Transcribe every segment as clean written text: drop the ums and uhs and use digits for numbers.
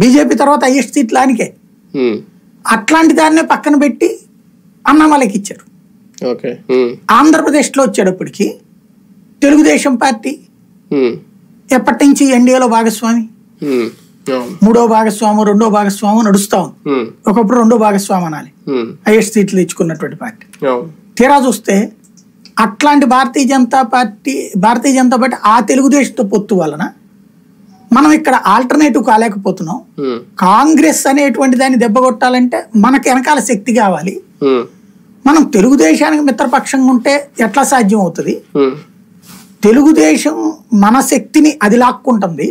BJP తర్వాత highest సీట్లు ఆయనకే. అట్లాంటి దాన్నే పక్కన పెట్టి అన్నామలైకి ఇచ్చారు. ఆంధ్రప్రదేశ్లో వచ్చేటప్పటికి తెలుగుదేశం పార్టీ ఎప్పటి నుంచి ఎన్డీఏలో భాగస్వామి, మూడో భాగస్వాము, రెండో భాగస్వాము నడుస్తా ఉంది. ఒకప్పుడు రెండో భాగస్వామి అనాలి, హైయెస్ట్ సీట్లు తెచ్చుకున్నటువంటి పార్టీ. తీరా చూస్తే అట్లాంటి భారతీయ జనతా పార్టీ ఆ తెలుగుదేశంతో పొత్తు వలన మనం ఇక్కడ ఆల్టర్నేటివ్ కాలేకపోతున్నాం. కాంగ్రెస్ అనేటువంటి దాన్ని దెబ్బకొట్టాలంటే మనకి వెనకాల శక్తి కావాలి. మనం తెలుగుదేశానికి మిత్రపక్షంగా ఉంటే ఎట్లా సాధ్యం అవుతుంది? తెలుగుదేశం మన శక్తిని అది లాక్కుంటుంది.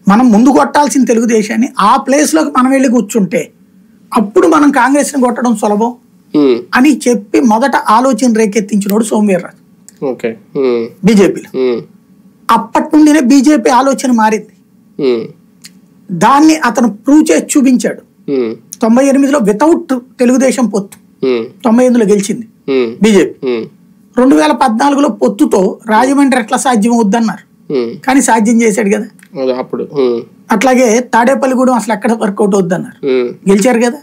మనం ముందు కొట్టాల్సిన తెలుగుదేశాన్ని ఆ ప్లేస్ లోకి మనం వెళ్ళి కూర్చుంటే అప్పుడు మనం కాంగ్రెస్ ని కొట్టడం సులభం అని చెప్పి మొదట ఆలోచన రేకెత్తించినోడు సోమవీర్రాజు బీజేపీలో. అప్పటి నుండినే బీజేపీ ఆలోచన మారింది. దాన్ని అతను ప్రూవ్ చేసి చూపించాడు. 98లో వితౌట్ తెలుగుదేశం పొత్తు 98లో గెలిచింది బీజేపీ. 2014లో పొత్తుతో రాజమండ్రి ఎట్లా సాధ్యం అవుద్దన్నారు, కానీ సాధ్యం చేశాడు కదా అప్పుడు. అట్లాగే తాడేపల్లిగూడెం అసలు ఎక్కడ వర్కౌట్ అవుద్దన్నారు, గెలిచారు కదా.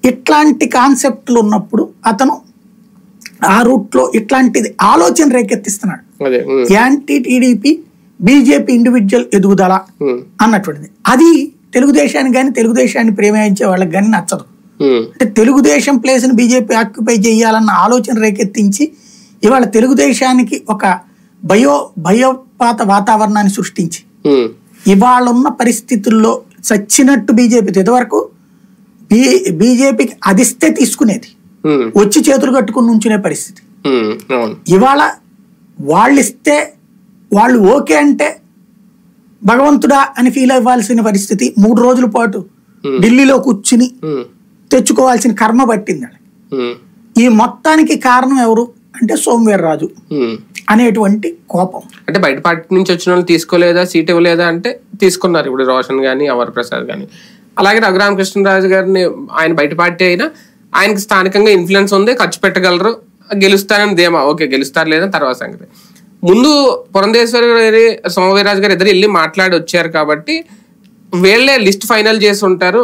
ఇట్లాంటి కాన్సెప్ట్లు ఉన్నప్పుడు అతను ఆ రూట్ లో ఇట్లాంటిది ఆలోచన రేకెత్తిస్తున్నాడు. యాంటీ టీడీపీ బీజేపీ ఇండివిజువల్ ఎదుగుదల అన్నటువంటిది. అది తెలుగుదేశానికి కానీ తెలుగుదేశాన్ని ప్రేమించే వాళ్ళకి కానీ నచ్చదు. అంటే తెలుగుదేశం ప్లేస్ ని బీజేపీ ఆక్యుపై చేయాలన్న ఆలోచన రేకెత్తించి ఇవాళ తెలుగుదేశానికి ఒక భయోపాత వాతావరణాన్ని సృష్టించి ఇవాళ ఉన్న పరిస్థితుల్లో చచ్చినట్టు బీజేపీ ఇదివరకు బీజేపీకి అదిస్తే తీసుకునేది, వచ్చి చేతులు కట్టుకుని ఉంచునే పరిస్థితి. ఇవాళ వాళ్ళు ఇస్తే వాళ్ళు ఓకే అంటే భగవంతుడా అని ఫీల్ అవ్వాల్సిన పరిస్థితి. 3 రోజుల పాటు ఢిల్లీలో కూర్చుని తెచ్చుకోవాల్సిన కర్మ పట్టింది. ఈ మొత్తానికి కారణం ఎవరు అంటే సోమవీర్రాజు అనేటువంటి కోపం. అంటే బయట పార్టీ నుంచి వచ్చిన వాళ్ళు తీసుకోలేదా, సీట్ ఇవ్వలేదా అంటే తీసుకున్నారు. ఇప్పుడు రోషన్ గానీ అమర్ ప్రసాద్ గానీ. అలాగే రఘురామకృష్ణరాజు గారిని ఆయన బయట పార్టీ అయినా ఆయనకి స్థానికంగా ఇన్ఫ్లుయెన్స్ ఉంది, ఖర్చు పెట్టగలరు, గెలుస్తారని ధీమా. ఓకే గెలుస్తారు లేదా తర్వాత సంగతి. ముందు పురంధేశ్వరి గారి సోమవీర్రాజు గారు ఇద్దరు వెళ్ళి మాట్లాడి వచ్చారు కాబట్టి వీళ్ళే లిస్ట్ ఫైనల్ చేసి ఉంటారు.